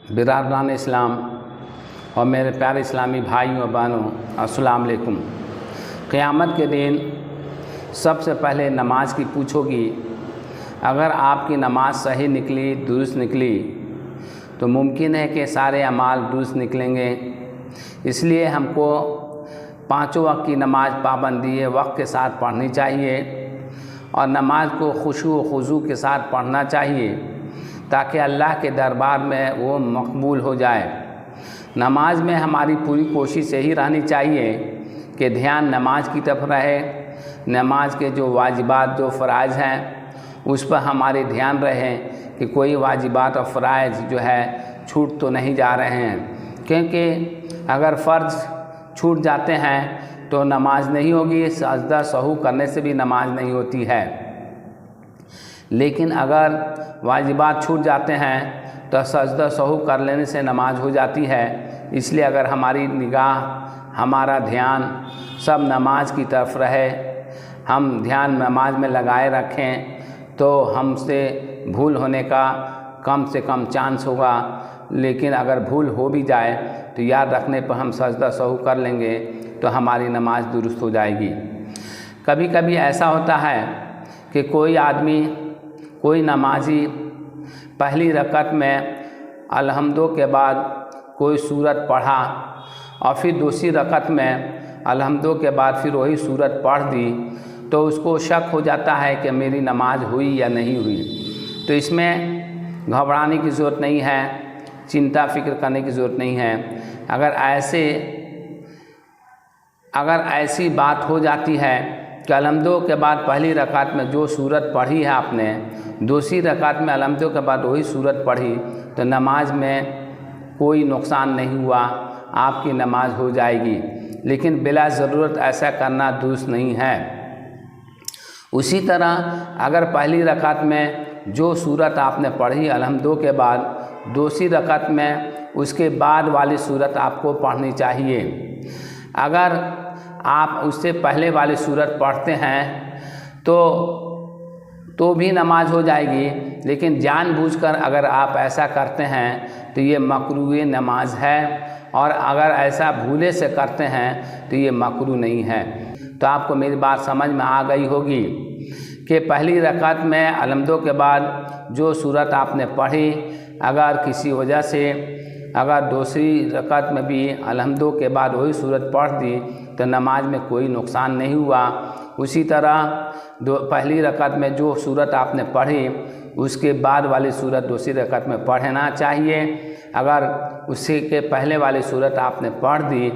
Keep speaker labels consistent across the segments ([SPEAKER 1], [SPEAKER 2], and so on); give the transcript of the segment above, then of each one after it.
[SPEAKER 1] برادران اسلام اور میرے پیارے اسلامی بھائیوں اور بہنوں، السلام علیکم۔ قیامت کے دن سب سے پہلے نماز کی پوچھو گی۔ اگر آپ کی نماز صحیح نکلی، درست نکلی، تو ممکن ہے کہ سارے اعمال درست نکلیں گے۔ اس لیے ہم کو 5 وقت کی نماز پابندی وقت کے ساتھ پڑھنی چاہیے اور نماز کو خشوع و خضوع کے ساتھ پڑھنا چاہیے تاکہ اللہ کے دربار میں وہ مقبول ہو جائے۔ نماز میں ہماری پوری کوشش یہی رہنی چاہیے کہ دھیان نماز کی طرف رہے، نماز کے جو واجبات جو فرائض ہیں اس پر ہمارے دھیان رہے کہ کوئی واجبات اور فرائض جو ہے چھوٹ تو نہیں جا رہے ہیں، کیونکہ اگر فرض چھوٹ جاتے ہیں تو نماز نہیں ہوگی، سجدہ سہو کرنے سے بھی نماز نہیں ہوتی ہے۔ لیکن اگر واجبات چھوٹ جاتے ہیں تو سجدہ سہو کر لینے سے نماز ہو جاتی ہے۔ اس لیے اگر ہماری نگاہ، ہمارا دھیان سب نماز کی طرف رہے، ہم دھیان نماز میں لگائے رکھیں تو ہم سے بھول ہونے کا کم سے کم چانس ہوگا۔ لیکن اگر بھول ہو بھی جائے تو یاد رکھنے پر ہم سجدہ سہو کر لیں گے تو ہماری نماز درست ہو جائے گی۔ کبھی کبھی ایسا ہوتا ہے کہ کوئی آدمی، کوئی نمازی پہلی رکعت میں الحمدو کے بعد کوئی سورت پڑھا اور پھر دوسری رکعت میں الحمدو کے بعد پھر وہی سورت پڑھ دی، تو اس کو شک ہو جاتا ہے کہ میری نماز ہوئی یا نہیں ہوئی۔ تو اس میں گھبرانے کی ضرورت نہیں ہے، چنتا فکر کرنے کی ضرورت نہیں ہے۔ اگر ایسی بات ہو جاتی ہے کہ الحمدو کے بعد پہلی رکعت میں جو سورت پڑھی ہے آپ نے، دوسری رکعت میں الحمدو کے بعد وہی سورت پڑھی، تو نماز میں کوئی نقصان نہیں ہوا، آپ کی نماز ہو جائے گی۔ لیکن بلا ضرورت ایسا کرنا درست نہیں ہے۔ اسی طرح اگر پہلی رکعت میں جو سورت آپ نے پڑھی الحمدو کے بعد، دوسری رکعت میں اس کے بعد والی سورت آپ کو پڑھنی چاہیے۔ اگر آپ اس سے پہلے والی سورت پڑھتے ہیں تو بھی نماز ہو جائے گی، لیکن جان بوجھ کر اگر آپ ایسا کرتے ہیں تو یہ مکروہ نماز ہے، اور اگر ایسا بھولے سے کرتے ہیں تو یہ مکروہ نہیں ہے۔ تو آپ کو میری بات سمجھ میں آ گئی ہوگی کہ پہلی رکعت میں الحمدو کے بعد جو سورت آپ نے پڑھی، اگر کسی وجہ سے اگر دوسری رکعت میں بھی الحمدو کے بعد وہی سورت پڑھ دی تو نماز میں کوئی نقصان نہیں ہوا۔ اسی طرح پہلی رکعت میں جو سورت آپ نے پڑھی اس کے بعد والی سورت دوسری رکعت میں پڑھنا چاہیے۔ اگر اسی کے پہلے والی سورت آپ نے پڑھ دی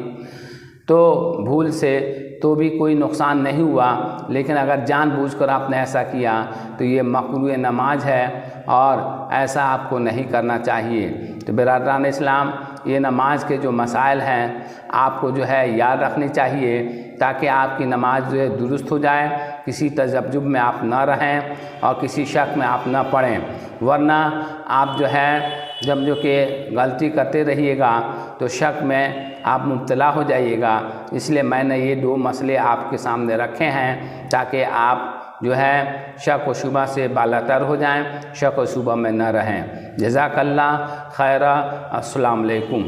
[SPEAKER 1] تو بھول سے تو بھی کوئی نقصان نہیں ہوا، لیکن اگر جان بوجھ کر آپ نے ایسا کیا تو یہ مکروہ نماز ہے اور ایسا آپ کو نہیں کرنا چاہیے۔ تو برادران اسلام، یہ نماز کے جو مسائل ہیں آپ کو جو ہے یاد رکھنی چاہیے تاکہ آپ کی نماز جو ہے درست ہو جائے، کسی تذبذب میں آپ نہ رہیں اور کسی شک میں آپ نہ پڑیں، ورنہ آپ جو ہے جب جو کہ غلطی کرتے رہیے گا تو شک میں آپ مبتلا ہو جائیے گا۔ اس لیے میں نے یہ 2 مسئلے آپ کے سامنے رکھے ہیں تاکہ آپ جو ہے شک و شبہ سے بالاتر ہو جائیں، شک و شبہ میں نہ رہیں۔ جزاک اللہ خیرہ۔ السلام علیکم۔